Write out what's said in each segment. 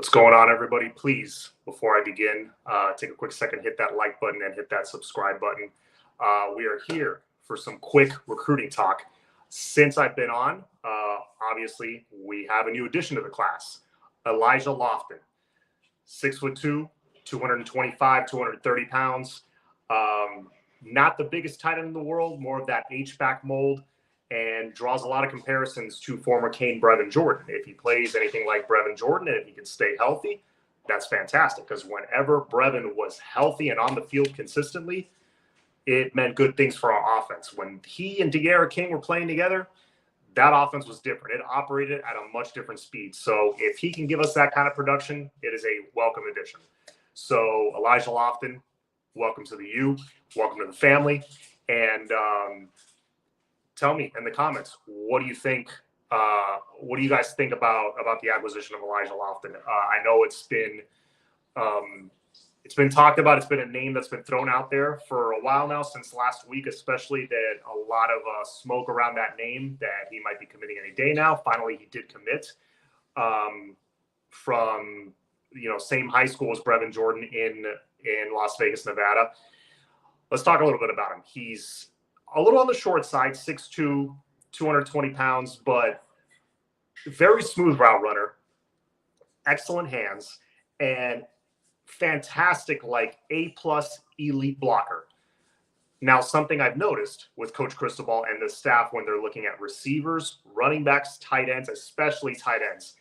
What's going on, everybody? Please, before I begin, take a quick second, hit that like button and hit that subscribe button. We are here for some quick recruiting talk. Since I've been on, obviously, we have a new addition to the class, Elijah Lofton, 6'2", 225, 230 pounds. Not the biggest tight end in the world, more of that H-back mold, and draws a lot of comparisons to former Cane Brevin Jordan. If he plays anything like Brevin Jordan and if he can stay healthy, that's fantastic, because whenever Brevin was healthy and on the field consistently, it meant good things for our offense. When he and De'Ara King were playing together, that offense was different. It operated at a much different speed. So if he can give us that kind of production, it is a welcome addition. So Elijah Lofton, welcome to the U, welcome to the family. And tell me in the comments, what do you think? What do you guys think about the acquisition of Elijah Lofton? I know it's been talked about. It's been a name that's been thrown out there for a while now, since last week, especially that a lot of smoke around that name that he might be committing any day now. Finally, he did commit from same high school as Brevin Jordan in Las Vegas, Nevada. Let's talk a little bit about him. He's a little on the short side, 6'2", 220 pounds, but very smooth route runner, excellent hands, and fantastic, like A-plus elite blocker. Now, something I've noticed with Coach Cristobal and the staff when they're looking at receivers, running backs, tight ends, especially tight ends,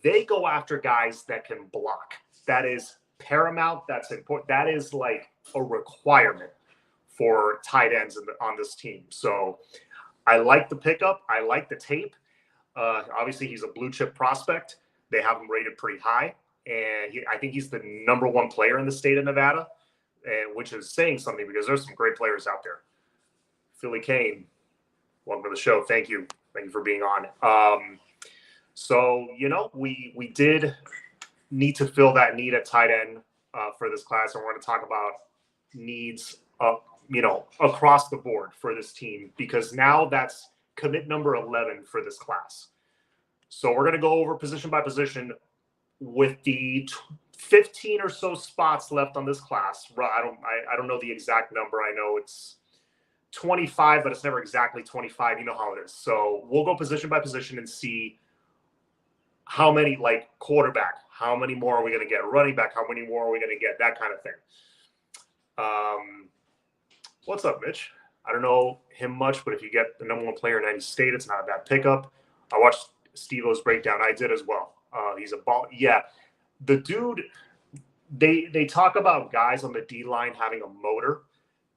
they go after guys that can block. That is paramount. That's important. That is like a requirement for tight ends on this team. So I like the pickup. I like the tape. Obviously, he's a blue chip prospect. They have him rated pretty high. And I think he's the #1 player in the state of Nevada, which is saying something because there's some great players out there. Philly Kane, welcome to the show. Thank you. Thank you for being on. So, we did need to fill that need at tight end for this class. And we're going to talk about needs across the board for this team, because now that's commit number 11 for this class. So we're going to go over position by position with the 15 or so spots left on this class. I don't know the exact number. I know it's 25, but it's never exactly 25. You know how it is. So we'll go position by position and see how many, like quarterback, how many more are we going to get? Running back, how many more are we going to get? That kind of thing. What's up, Mitch? I don't know him much, but if you get the #1 player in any state, it's not a bad pickup. I watched Steve-O's breakdown. I did as well. He's a ball. Yeah, the dude, they talk about guys on the D-line having a motor,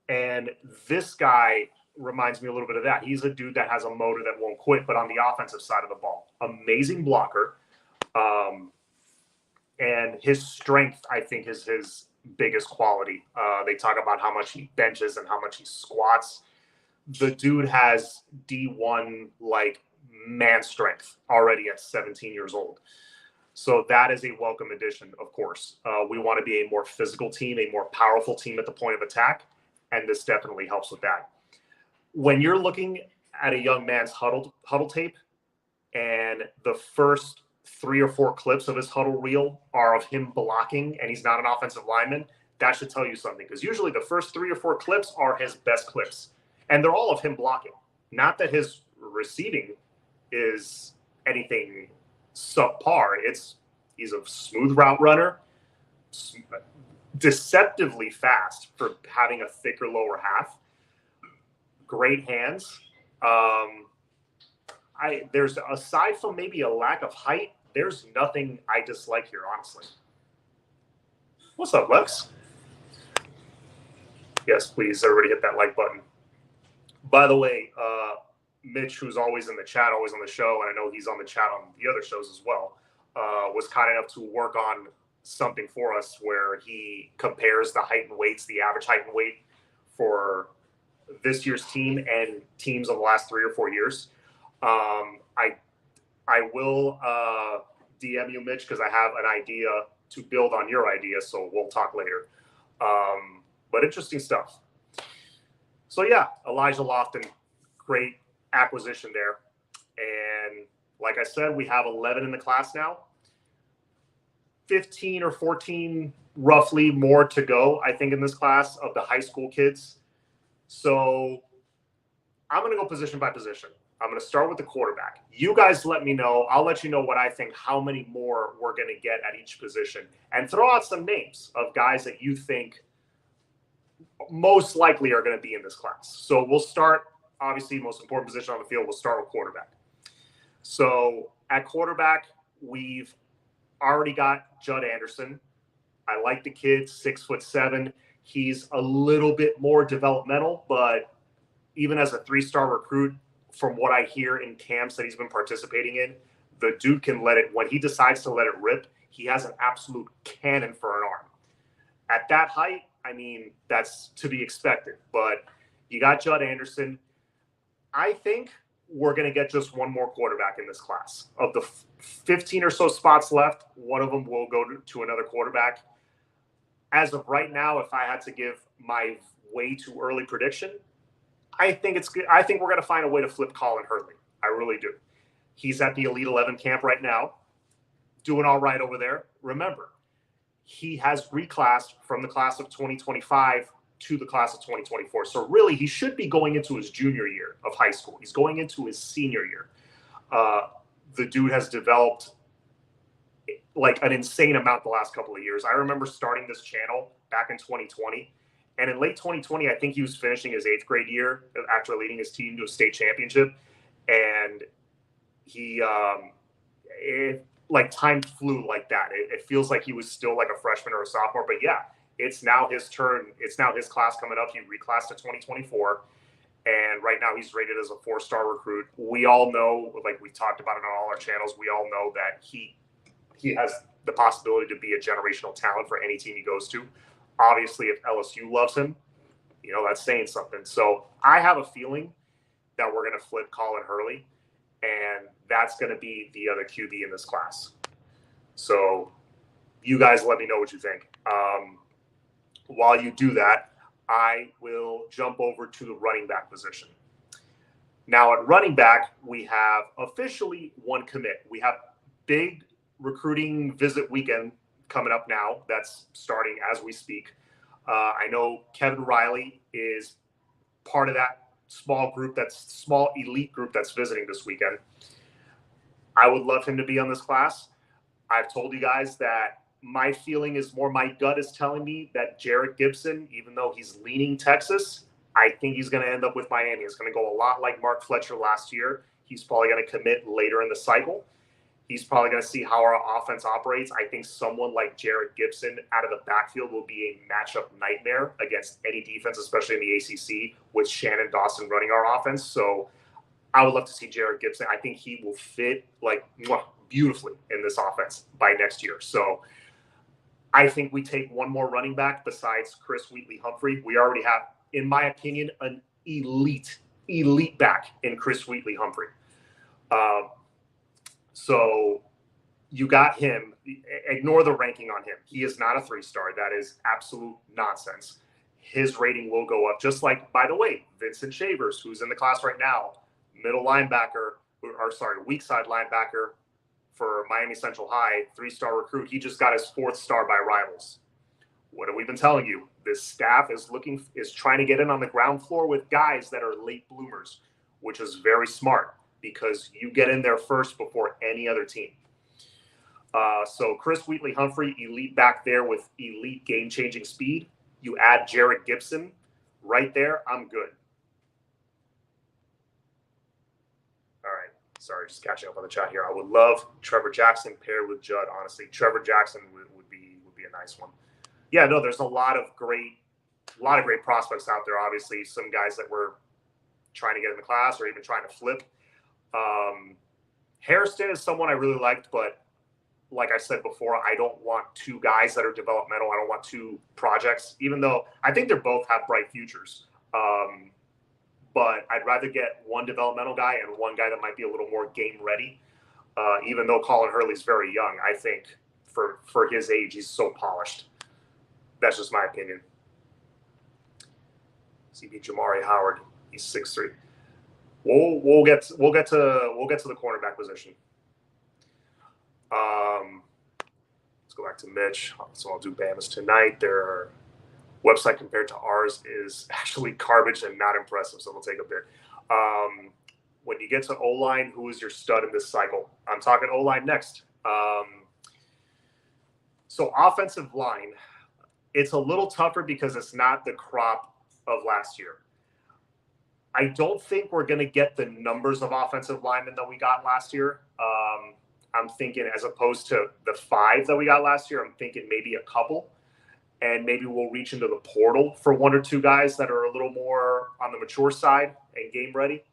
and this guy reminds me a little bit of that. He's a dude that has a motor that won't quit, but on the offensive side of the ball. Amazing blocker. And his strength, I think, is his biggest quality. They talk about how much he benches and how much he squats. The dude has D1 like man strength already at 17 years old. So that is a welcome addition, of course. We want to be a more physical team, a more powerful team at the point of attack, and this definitely helps with that. When you're looking at a young man's huddle tape, and the first 3 or 4 clips of his huddle reel are of him blocking, and he's not an offensive lineman, that should tell you something, because usually the first 3 or 4 clips are his best clips, and they're all of him blocking. Not that his receiving is anything subpar. He's a smooth route runner, deceptively fast for having a thicker lower half, great hands. There's, aside from maybe a lack of height, there's nothing I dislike here, honestly. What's up, Lex? Yes, please, everybody hit that like button. By the way, Mitch, who's always in the chat, always on the show, and I know he's on the chat on the other shows as well, was kind enough to work on something for us where he compares the height and weights, the average height and weight for this year's team and teams of the last 3 or 4 years. I will DM you, Mitch, because I have an idea to build on your idea, so we'll talk later. But interesting stuff. So yeah, Elijah Lofton, great acquisition there. And like I said, we have 11 in the class now. 15 or 14 roughly more to go, I think, in this class of the high school kids. So I'm going to go position by position. I'm going to start with the quarterback. You guys let me know. I'll let you know what I think, how many more we're going to get at each position, and throw out some names of guys that you think most likely are going to be in this class. So we'll start, obviously, most important position on the field, we'll start with quarterback. So at quarterback, we've already got Judd Anderson. I like the kid, 6'7". He's a little bit more developmental, but even as a 3-star recruit, from what I hear in camps that he's been participating in, the dude can let it, when he decides to let it rip, he has an absolute cannon for an arm. At that height, I mean, that's to be expected. But you got Judd Anderson. I think we're going to get just one more quarterback in this class. Of the 15 or so spots left, one of them will go to another quarterback. As of right now, if I had to give my way too early prediction, I think it's good. I think we're going to find a way to flip Colin Hurley. I really do. He's at the Elite 11 camp right now, doing all right over there. Remember, he has reclassed from the class of 2025 to the class of 2024. So really, he should be going into his junior year of high school. He's going into his senior year. The dude has developed like an insane amount the last couple of years. I remember starting this channel back in 2020. And in late 2020, I think he was finishing his 8th grade year after leading his team to a state championship. And he, like time flew like that. It feels like he was still like a freshman or a sophomore. But yeah, it's now his turn. It's now his class coming up. He reclassed to 2024. And right now he's rated as a 4-star recruit. We all know, like we talked about it on all our channels, we all know that he has the possibility to be a generational talent for any team he goes to. Obviously, if LSU loves him, you know, that's saying something. So I have a feeling that we're going to flip Colin Hurley, and that's going to be the other QB in this class. So you guys let me know what you think. While you do that, I will jump over to the running back position. Now at running back, we have officially one commit. We have big recruiting visit weekend coming up now. That's starting as we speak. I know Kevin Riley is part of that small elite group that's visiting this weekend. I would love him to be on this class. I've told you guys that my feeling is more, my gut is telling me that Jarrett Gibson, even though he's leaning Texas, I think he's going to end up with Miami. It's going to go a lot like Mark Fletcher last year. He's probably going to commit later in the cycle. He's probably going to see how our offense operates. I think someone like Jarrett Gibson out of the backfield will be a matchup nightmare against any defense, especially in the ACC, with Shannon Dawson running our offense. So I would love to see Jarrett Gibson. I think he will fit like beautifully in this offense by next year. So I think we take one more running back besides Chris Wheatley-Humphrey. We already have, in my opinion, an elite back in Chris Wheatley-Humphrey. So you got him. Ignore the ranking on him. He is not a 3-star. That is absolute nonsense. His rating will go up. Just like, by the way, Vincent Shavers, who's in the class right now, weak side linebacker for Miami Central High, 3-star recruit. He just got his 4th star by Rivals. What have we been telling you? This staff is trying to get in on the ground floor with guys that are late bloomers, which is very smart, because you get in there first before any other team. So Chris Wheatley-Humphrey, elite back there with elite game-changing speed. You add Jarrett Gibson right there, I'm good. All right. Sorry, just catching up on the chat here. I would love Trevor Jackson paired with Judd, honestly. Trevor Jackson would be a nice one. Yeah, no, there's a lot of great prospects out there. Obviously, some guys that we're trying to get in the class or even trying to flip. Hairston is someone I really liked, but like I said before, I don't want 2 guys that are developmental. I don't want 2 projects, even though I think they both have bright futures. But I'd rather get one developmental guy and one guy that might be a little more game ready. Even though Colin Hurley's very young, I think for his age, he's so polished. That's just my opinion. CB Jamari Howard, he's 6'3". We'll get to the cornerback position. Let's go back to Mitch. So I'll do Bama's tonight. Their website compared to ours is actually garbage and not impressive. So we'll take a bit. When you get to O-line, who is your stud in this cycle? I'm talking O-line next. So offensive line, it's a little tougher because it's not the crop of last year. I don't think we're going to get the numbers of offensive linemen that we got last year. I'm thinking as opposed to the 5 that we got last year, I'm thinking maybe a couple. And maybe we'll reach into the portal for 1 or 2 guys that are a little more on the mature side and game ready.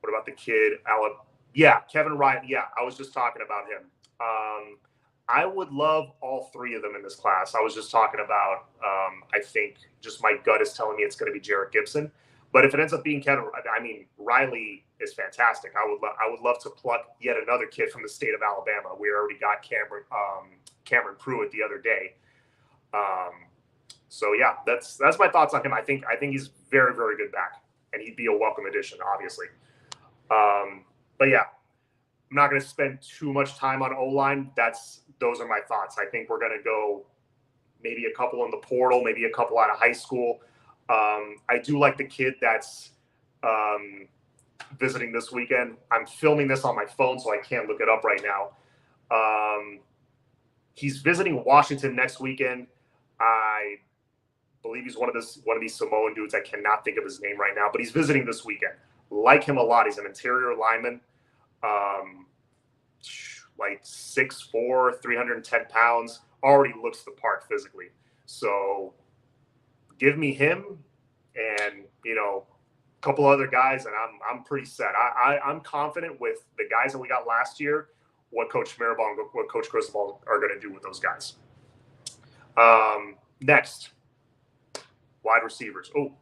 What about the kid, Alec? Yeah, Kevin Wright. Yeah, I was just talking about him. I would love all 3 of them in this class. I was just talking about, I think just my gut is telling me it's going to be Jarrett Gibson. But if it ends up being Kevin, I mean, Riley is fantastic. I would love to pluck yet another kid from the state of Alabama. We already got Cameron Pruitt the other day. So yeah, that's my thoughts on him. I think he's very, very good back, and he'd be a welcome addition, obviously. But yeah, I'm not going to spend too much time on O-line. Those are my thoughts. I think we're going to go maybe a couple in the portal, maybe a couple out of high school. I do like the kid that's visiting this weekend. I'm filming this on my phone, so I can't look it up right now. He's visiting Washington next weekend. I believe he's one of these Samoan dudes. I cannot think of his name right now, but he's visiting this weekend. Like him a lot. He's an interior lineman, like 6'4", 310 pounds. Already looks the part physically. So give me him and, a couple other guys, and I'm pretty set. I'm confident with the guys that we got last year, what Coach Mirabal and what Coach Cristobal are going to do with those guys. Next, wide receivers. Oh,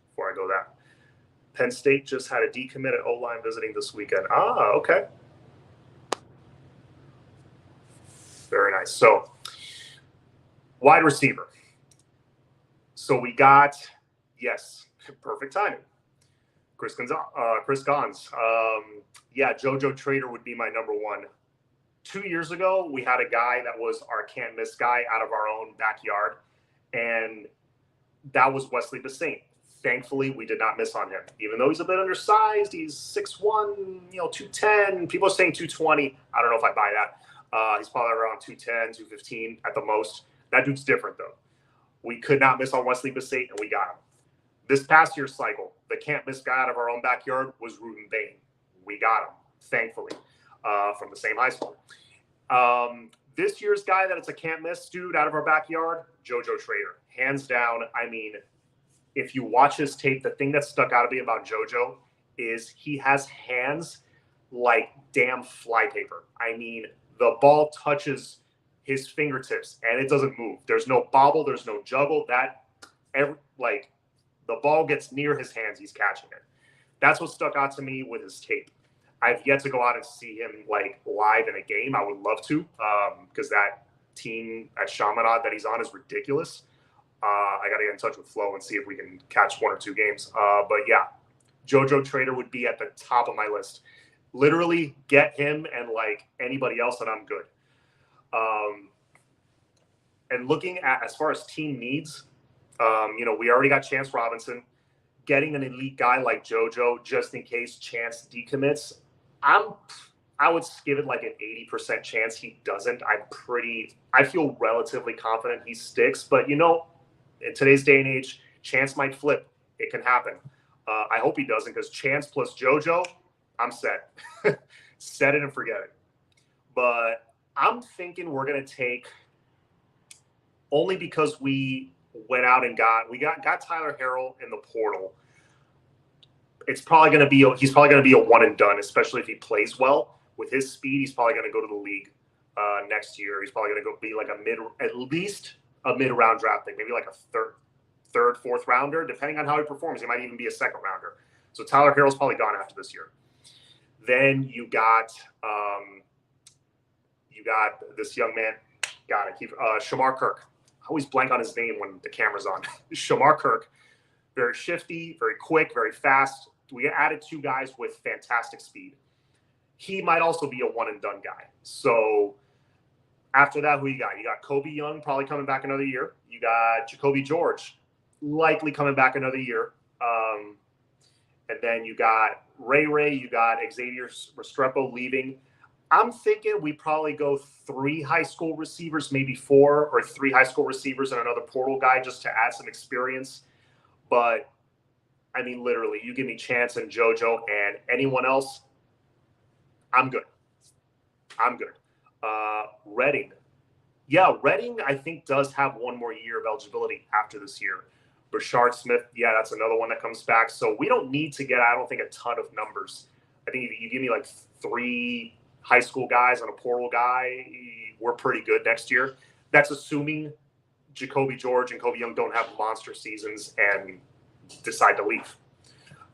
before I go that, Penn State just had a decommit at O-line visiting this weekend. Okay. Very nice. So, wide receiver. So we got, yes, perfect timing. Chris Gons. Yeah, JoJo Trader would be my number 1. 2 years ago, we had a guy that was our can't miss guy out of our own backyard, and that was Wesley Bassane. Thankfully, we did not miss on him. Even though he's a bit undersized, he's 6'1", 210. People are saying 220. I don't know if I buy that. He's probably around 210, 215 at the most. That dude's different, though. We could not miss on Wesley Bassane, and we got him. This past year's cycle, the can't miss guy out of our own backyard was Ruben Bain. We got him, thankfully, from the same high school. This year's guy that it's a can't miss dude out of our backyard, JoJo Trader. Hands down. I mean, if you watch his tape, the thing that stuck out to me about JoJo is he has hands like damn flypaper. I mean, the ball touches his fingertips and it doesn't move. There's no bobble. There's no juggle. The ball gets near his hands, he's catching it. That's what stuck out to me with his tape. I've yet to go out and see him live in a game. I would love to, because that team at Chaminade that he's on is ridiculous. I got to get in touch with Flo and see if we can catch 1 or 2 games. But yeah, JoJo Trader would be at the top of my list. Literally get him and anybody else and I'm good. And looking at as far as team needs, we already got Chance Robinson. Getting an elite guy like JoJo just in case Chance decommits, I would give it an 80% chance he doesn't. I feel relatively confident he sticks, but in today's day and age, Chance might flip. It can happen. I hope he doesn't, because Chance plus JoJo, I'm set. Set it and forget it. But I'm thinking we're going to take, only because we went out and got Tyler Harrell in the portal. He's probably going to be a one and done, especially if he plays well. With his speed, he's probably going to go to the league next year. He's probably going to go be at least a mid-round draft pick, maybe a third, fourth rounder, depending on how he performs. He might even be a second rounder. So Tyler Harrell's probably gone after this year. Then you got this young man. Shamar Kirk. I always blank on his name when the camera's on. Shamar Kirk, very shifty, very quick, very fast. We added 2 guys with fantastic speed. he might also be a one and done guy. So after that, who you got? You got Kobe Young probably coming back another year. You got Jacoby George likely coming back another year. And then you got Ray, you got Xavier Restrepo leaving. I'm thinking we probably go 3 high school receivers, maybe 4, or 3 high school receivers and another portal guy just to add some experience. But, I mean, literally, you give me Chance and JoJo and anyone else, I'm good. I'm good. Redding. Yeah, Redding, I think, does have one more year of eligibility after this year. Brashard Smith, yeah, that's another one that comes back. So we don't need to get, I don't think, a ton of numbers. I think if you give me like 3 high school guys and a portal guy, we're pretty good next year. That's assuming Jacoby George and Kobe Young don't have monster seasons and decide to leave.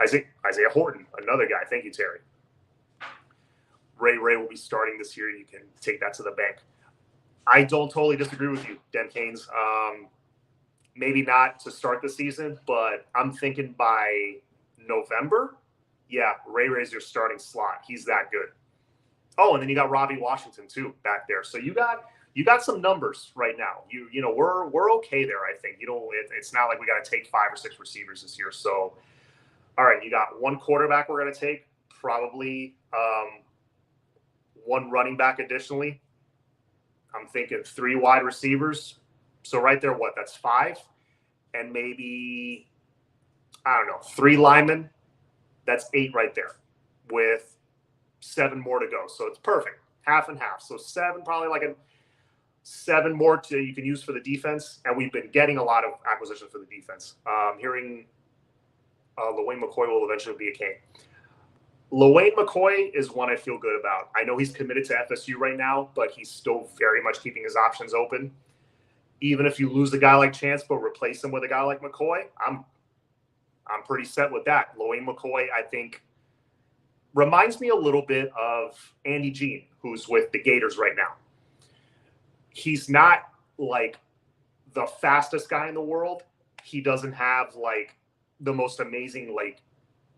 Isaiah Horton, another guy. Thank you, Terry. Ray will be starting this year. You can take that to the bank. I don't totally disagree with you, Den Canes. Maybe not to start the season, but I'm thinking by November, yeah, Ray's your starting slot. He's that good. Oh, and then you got Robbie Washington too back there. So you got some numbers right now. You know we're okay there. I think it's not like we got to take 5 or 6 receivers this year. So all right, you got 1 quarterback we're going to take, probably 1 running back additionally. I'm thinking 3 wide receivers. So right there, that's 5, and maybe, I don't know, 3 linemen. That's 8 right there with 7 more to go. So it's perfect, half and half. So 7, probably like a 7 more you can use for the defense. And we've been getting a lot of acquisitions for the defense. Hearing LaWayne McCoy will eventually be a King. LaWayne McCoy is one I feel good about. I know he's committed to FSU right now, but he's still very much keeping his options open. Even if you lose a guy like Chance, but replace him with a guy like McCoy, I'm pretty set with that. LaWayne McCoy, I think, reminds me a little bit of Andy Jean, who's with the Gators right now. He's not like the fastest guy in the world. He doesn't have like the most amazing, I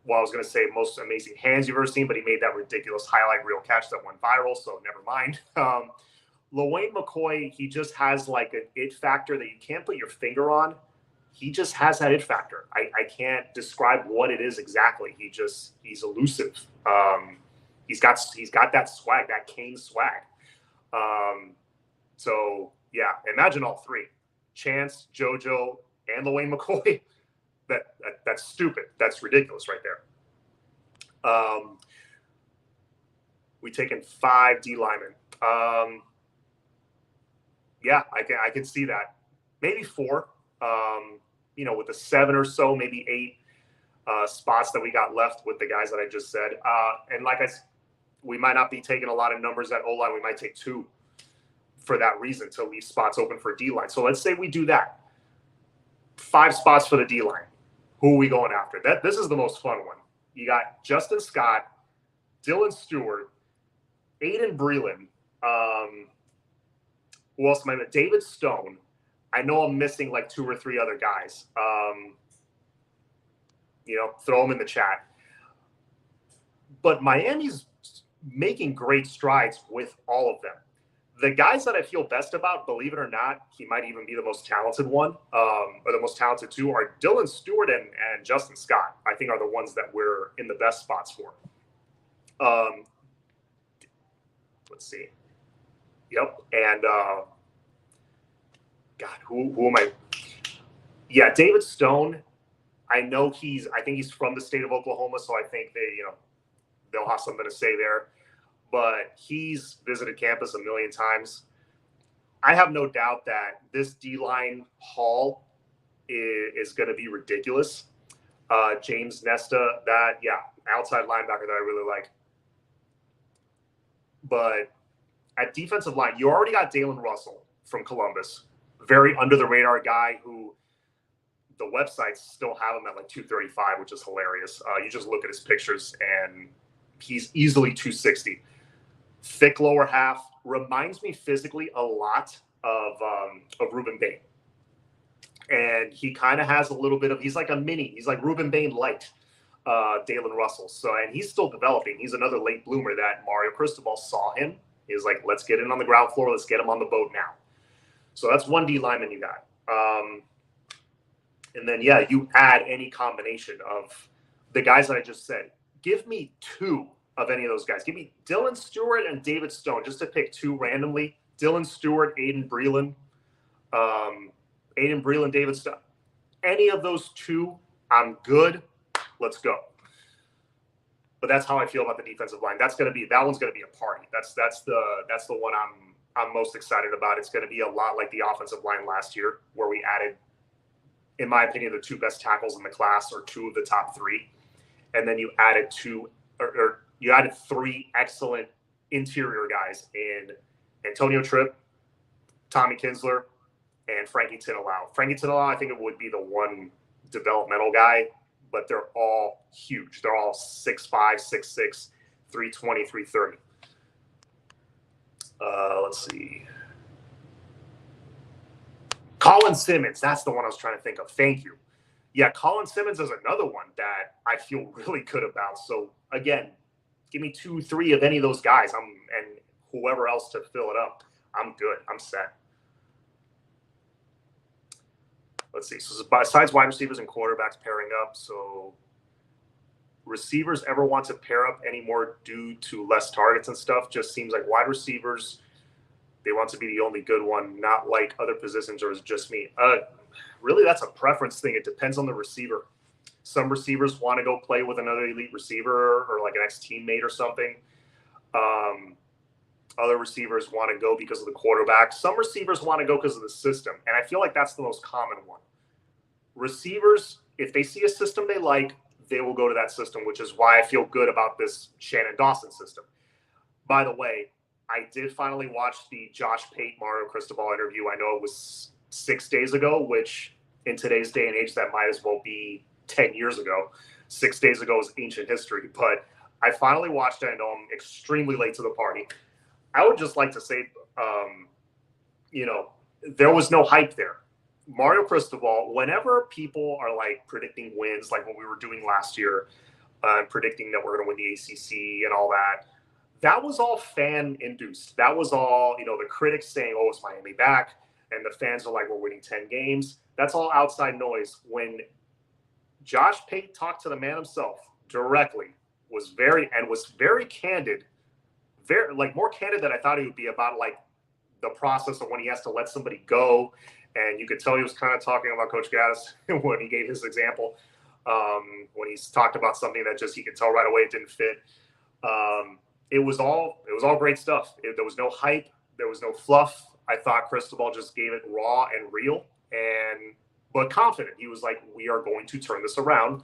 was going to say most amazing hands you've ever seen, but he made that ridiculous highlight reel catch that went viral, so never mind. LaWayne McCoy, he just has like an it factor that you can't put your finger on. He just has that it factor. I can't describe what it is exactly. He's elusive. He's got that swag, that Kane swag. So yeah, imagine all 3: Chance, JoJo, and LaWayne McCoy. That's stupid. That's ridiculous right there. We taken 5 D linemen. Yeah, I can see that. Maybe 4. With the 7 or so, maybe 8 spots that we got left with the guys that I just said. And like we might not be taking a lot of numbers at O-line. We might take 2 for that reason, to leave spots open for D-line. So let's say we do that. 5 spots for the D-line. Who are we going after? This is the most fun one. You got Justin Scott, Dylan Stewart, Aiden Breland. Who else am I? David Stone. I know I'm missing like 2 or 3 other guys. Throw them in the chat. But Miami's making great strides with all of them. The guys that I feel best about, believe it or not, he might even be the most talented one, or the most talented 2, are Dylan Stewart and Justin Scott. I think are the ones that we're in the best spots for. Let's see. Yep. And God, who am I? Yeah, David Stone. I think he's from the state of Oklahoma, so I think they'll have something to say there. But he's visited campus a million times. I have no doubt that this D-line haul is going to be ridiculous. James Nesta, outside linebacker that I really like. But at defensive line, you already got Dalen Russell from Columbus. Very under-the-radar guy who the websites still have him at like 235, which is hilarious. You just look at his pictures, and he's easily 260. Thick lower half, reminds me physically a lot of Ruben Bain. And he kind of has a little bit of, he's like Ruben Bain light. Dalen Russell. So, and he's still developing. He's another late bloomer that Mario Cristobal saw him. He was like, let's get in on the ground floor. Let's get him on the boat now. So that's one D lineman you got. And then, yeah, you add any combination of the guys that I just said. Give me two of any of those guys. Give me Dylan Stewart and David Stone, just to pick two randomly. Dylan Stewart, Aiden Breland. David Stone. Any of those two, I'm good. Let's go. But that's how I feel about the defensive line. That one's gonna be a party. That's the one I'm most excited about. It's gonna be a lot like the offensive line last year, where we added, in my opinion, the two best tackles in the class, or two of the top three, and then you added three excellent interior guys in Antonio Tripp, Tommy Kinsler, and Frankie Tinalau. Frankie Tinalau, I think it would be the one developmental guy, but they're all huge. They're all 6'5", 6'6", 320, 330. Let's see. Colin Simmons, that's the one I was trying to think of. Thank you. Yeah, Colin Simmons is another one that I feel really good about. So, again, give me 2, 3 of any of those guys, and whoever else to fill it up. I'm good. I'm set. Let's see. So besides wide receivers and quarterbacks pairing up, so receivers ever want to pair up anymore due to less targets and stuff? Just seems like wide receivers, they want to be the only good one, not like other positions, or is it just me? Really, that's a preference thing. It depends on the receiver. Some receivers want to go play with another elite receiver or like an ex-teammate or something. Other receivers want to go because of the quarterback. Some receivers want to go because of the system. And I feel like that's the most common one. Receivers, if they see a system they like, they will go to that system, which is why I feel good about this Shannon Dawson system. By the way, I did finally watch the Josh Pate, Mario Cristobal interview. I know it was 6 days ago, which in today's day and age, that might as well be 10 years ago. 6 days ago is ancient history. But I finally watched it. I know I'm extremely late to the party. I would just like to say, there was no hype there. Mario Cristobal, whenever people are like predicting wins, like what we were doing last year, predicting that we're going to win the ACC and all that, that was all fan-induced. That was all, the critics saying, oh, it's Miami back, and the fans are like, we're winning 10 games. That's all outside noise. When Josh Pate talked to the man himself directly, was very candid, more candid than I thought he would be about like the process of when he has to let somebody go. And you could tell he was kind of talking about Coach Gaddis when he gave his example, when he's talked about something that just he could tell right away it didn't fit. It was all great stuff. There was no hype. There was no fluff. I thought Cristobal just gave it raw and real, but confident. He was like, we are going to turn this around.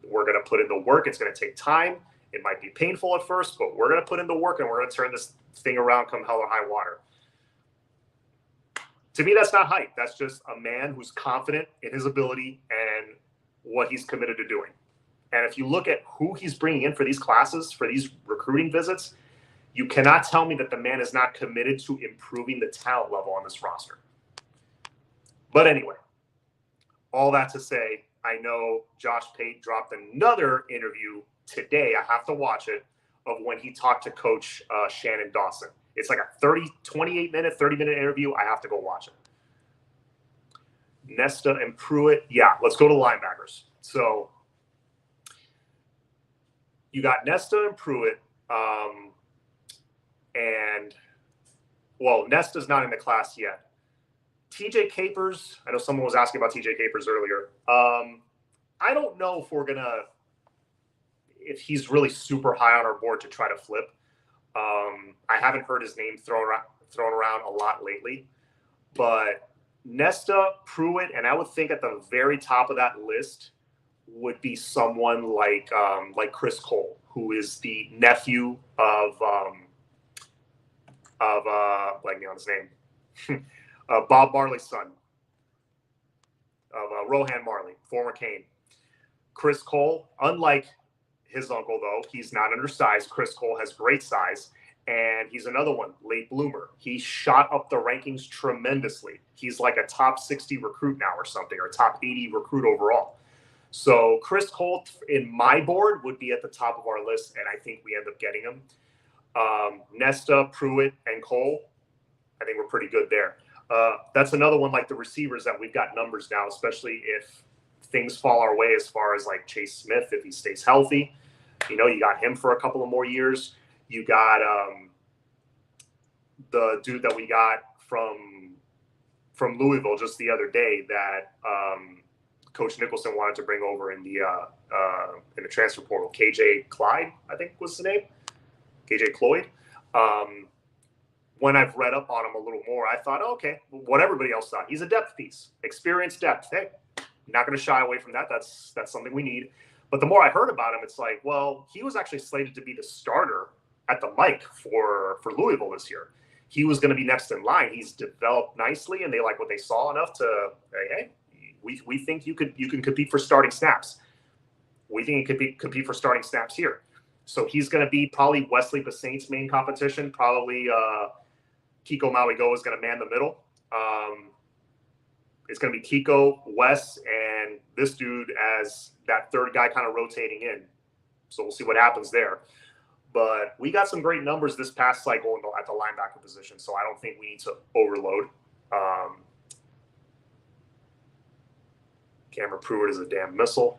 We're going to put in the work. It's going to take time. It might be painful at first, but we're going to put in the work, and we're going to turn this thing around come hell or high water. To me, that's not hype. That's just a man who's confident in his ability and what he's committed to doing. And if you look at who he's bringing in for these classes, for these recruiting visits, you cannot tell me that the man is not committed to improving the talent level on this roster. But anyway, all that to say, I know Josh Pate dropped another interview today. I have to watch it, of when he talked to Coach Shannon Dawson. It's like a 28-minute, 30-minute interview. I have to go watch it. Nesta and Pruitt. Yeah, let's go to linebackers. So you got Nesta and Pruitt. Nesta's not in the class yet. TJ Capers, I know someone was asking about TJ Capers earlier. I don't know if he's really super high on our board to try to flip. I haven't heard his name thrown around a lot lately, but Nesta, Pruitt, and I would think at the very top of that list would be someone like Chris Cole, who is the nephew of blanking on his name, Bob Marley's son, of Rohan Marley, former Cane. Chris Cole, unlike his uncle, though, he's not undersized. Chris Cole has great size, and he's another one, late bloomer. He shot up the rankings tremendously. He's like a top 60 recruit now or something, or top 80 recruit overall. So Chris Holt in my board would be at the top of our list, and I think we end up getting him. Nesta, Pruitt, and Cole, I think we're pretty good there. That's another one like the receivers that we've got numbers now, especially if things fall our way as far as like Chase Smith, if he stays healthy. You know, you got him for a couple of more years. You got the dude that we got from Louisville just the other day that Coach Nicholson wanted to bring over in the transfer portal. KJ Clyde, I think was the name. KJ Cloyd. When I've read up on him a little more, I thought, okay, what everybody else thought. He's a depth piece, experienced depth. Hey, not going to shy away from that. That's something we need. But the more I heard about him, it's like, well, he was actually slated to be the starter at the mic for Louisville this year. He was going to be next in line. He's developed nicely, and they like what they saw enough to say, hey, we think you can compete for starting snaps. We think you could compete for starting snaps here. So he's going to be probably Wesley Basaint's main competition. Probably Kiko Mauigoa is going to man the middle. It's going to be Kiko, Wes, and this dude as that third guy kind of rotating in. So we'll see what happens there. But we got some great numbers this past cycle at the linebacker position, so I don't think we need to overload. Cameron Pruitt is a damn missile.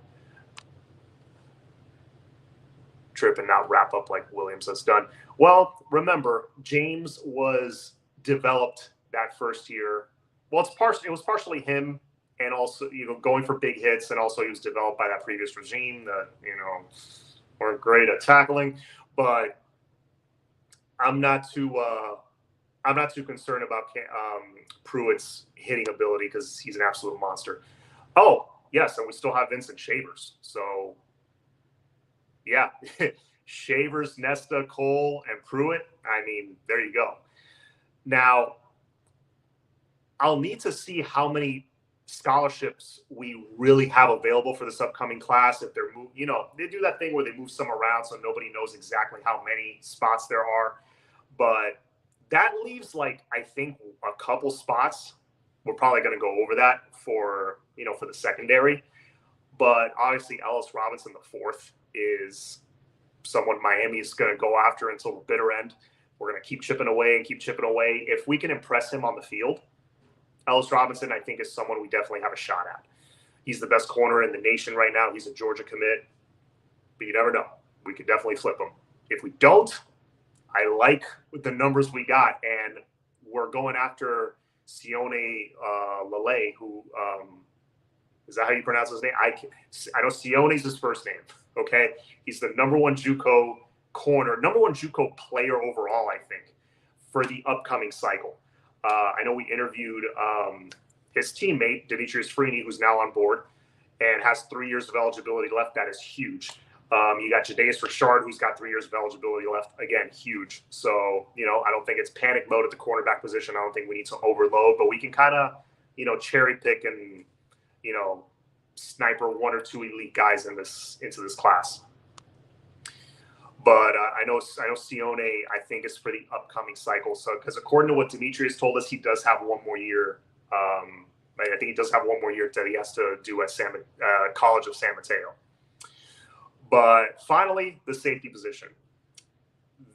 Trip and not wrap up like Williams has done. Well, remember, James was developed that first year. Well, it was partially him, and also going for big hits, and also he was developed by that previous regime that weren't great at tackling. But I'm not too concerned about Pruitt's hitting ability because he's an absolute monster. Oh yes, and we still have Vincent Shavers. So yeah, Shavers, Nesta, Cole, and Pruitt. I mean, there you go. Now, I'll need to see how many scholarships we really have available for this upcoming class. If they're they do that thing where they move some around so nobody knows exactly how many spots there are. But that leaves I think a couple spots. We're probably going to go over that for the secondary. But obviously Ellis Robinson, the fourth, is someone Miami is going to go after until the bitter end. We're going to keep chipping away and keep chipping away. If we can impress him on the field, Ellis Robinson, I think, is someone we definitely have a shot at. He's the best corner in the nation right now. He's a Georgia commit. But you never know. We could definitely flip him. If we don't, I like the numbers we got. And we're going after Sione Lele, who is that how you pronounce his name? I know Sione's his first name. Okay. He's the number one JUCO corner, number one JUCO player overall, I think, for the upcoming cycle. I know we interviewed his teammate, Demetrius Freeney, who's now on board and has 3 years of eligibility left. That is huge. You got Jadais Richard, who's got 3 years of eligibility left. Again, huge. So, I don't think it's panic mode at the cornerback position. I don't think we need to overload, but we can kind of, cherry pick and, sniper 1 or 2 elite guys into this class. But I know Sione, I think, is for the upcoming cycle. So, because according to what Demetrius told us, he does have 1 more year. I think he does have 1 more year that he has to do at College of San Mateo. But finally, the safety position.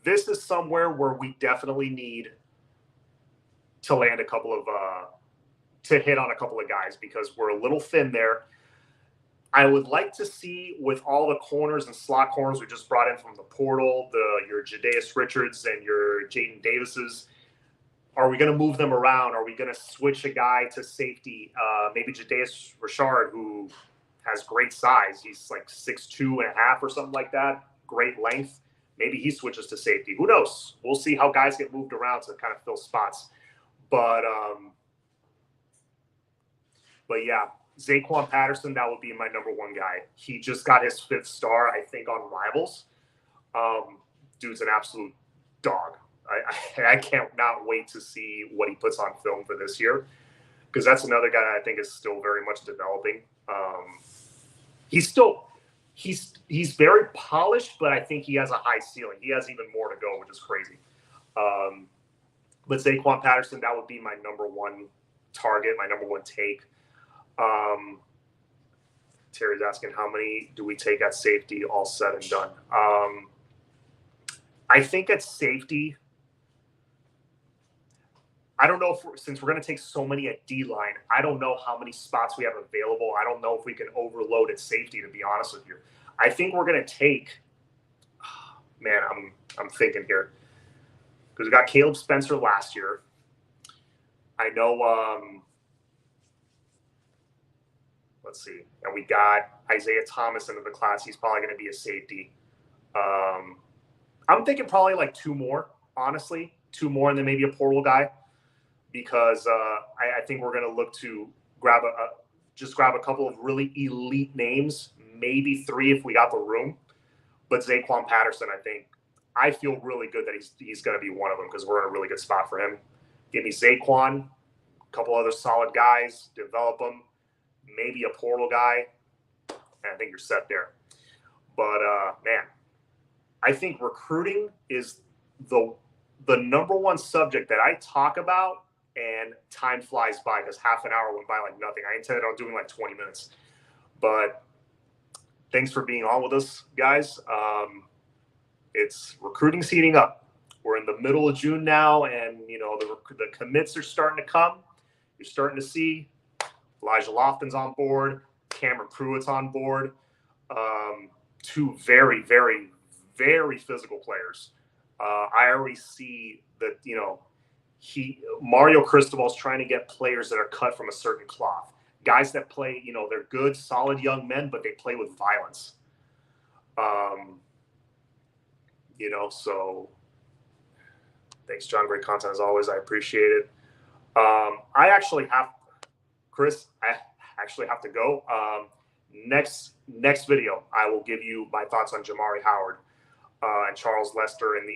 This is somewhere where we definitely need to land to hit on a couple of guys because we're a little thin there. I would like to see, with all the corners and slot corners we just brought in from the portal, your Jadais Richards and your Jaden Davises, are we going to move them around? Are we going to switch a guy to safety? Maybe Jadais Richard, who has great size. He's like 6'2.5" or something like that. Great length. Maybe he switches to safety. Who knows? We'll see how guys get moved around to kind of fill spots. But yeah. Zaquan Patterson, that would be my number 1 guy. He just got his 5th star, I think, on Rivals. Dude's an absolute dog. I can't not wait to see what he puts on film for this year because that's another guy that I think is still very much developing. He's very polished, but I think he has a high ceiling. He has even more to go, which is crazy. But Zaquan Patterson, that would be my number 1 target, my number 1 take. Terry's asking, how many do we take at safety, all said and done? I think at safety, I don't know if since we're going to take so many at D-line, I don't know how many spots we have available. I don't know if we can overload at safety, to be honest with you. I think we're going to take, man, I'm thinking here. Because we got Caleb Spencer last year. I know, let's see. And we got Isaiah Thomas into the class. He's probably going to be a safety. I'm thinking probably like 2 more, honestly. 2 more and then maybe a portal guy. Because I think we're going to look to grab grab a couple of really elite names, maybe 3 if we got the room. But Zaquan Patterson, I feel really good that he's going to be one of them because we're in a really good spot for him. Give me Zaquan, a couple other solid guys, develop them, maybe a portal guy, and I think you're set there. But man, I think recruiting is the number one subject that I talk about. And time flies by because half an hour went by like nothing. I intended on doing like 20 minutes. But thanks for being on with us, guys. It's recruiting heating up. We're in the middle of June now, and the commits are starting to come. You're starting to see Elijah Lofton's on board. Cameron Pruitt's on board. 2 very, very, very physical players. I already see that, Mario Cristobal's trying to get players that are cut from a certain cloth. Guys that play, they're good, solid young men, but they play with violence. So thanks, John. Great content as always. I appreciate it. I actually have to go. Next video, I will give you my thoughts on Jamari Howard and Charles Lester. And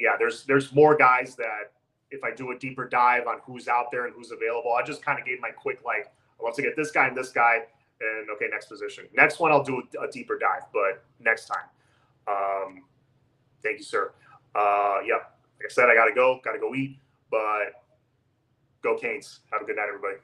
there's more guys that, if I do a deeper dive on who's out there and who's available, I just kind of gave my quick, I want to get this guy and this guy, and okay, next position. Next one, I'll do a deeper dive, but next time. Thank you, sir. Like I said, I got to go eat, but go Canes. Have a good night, everybody.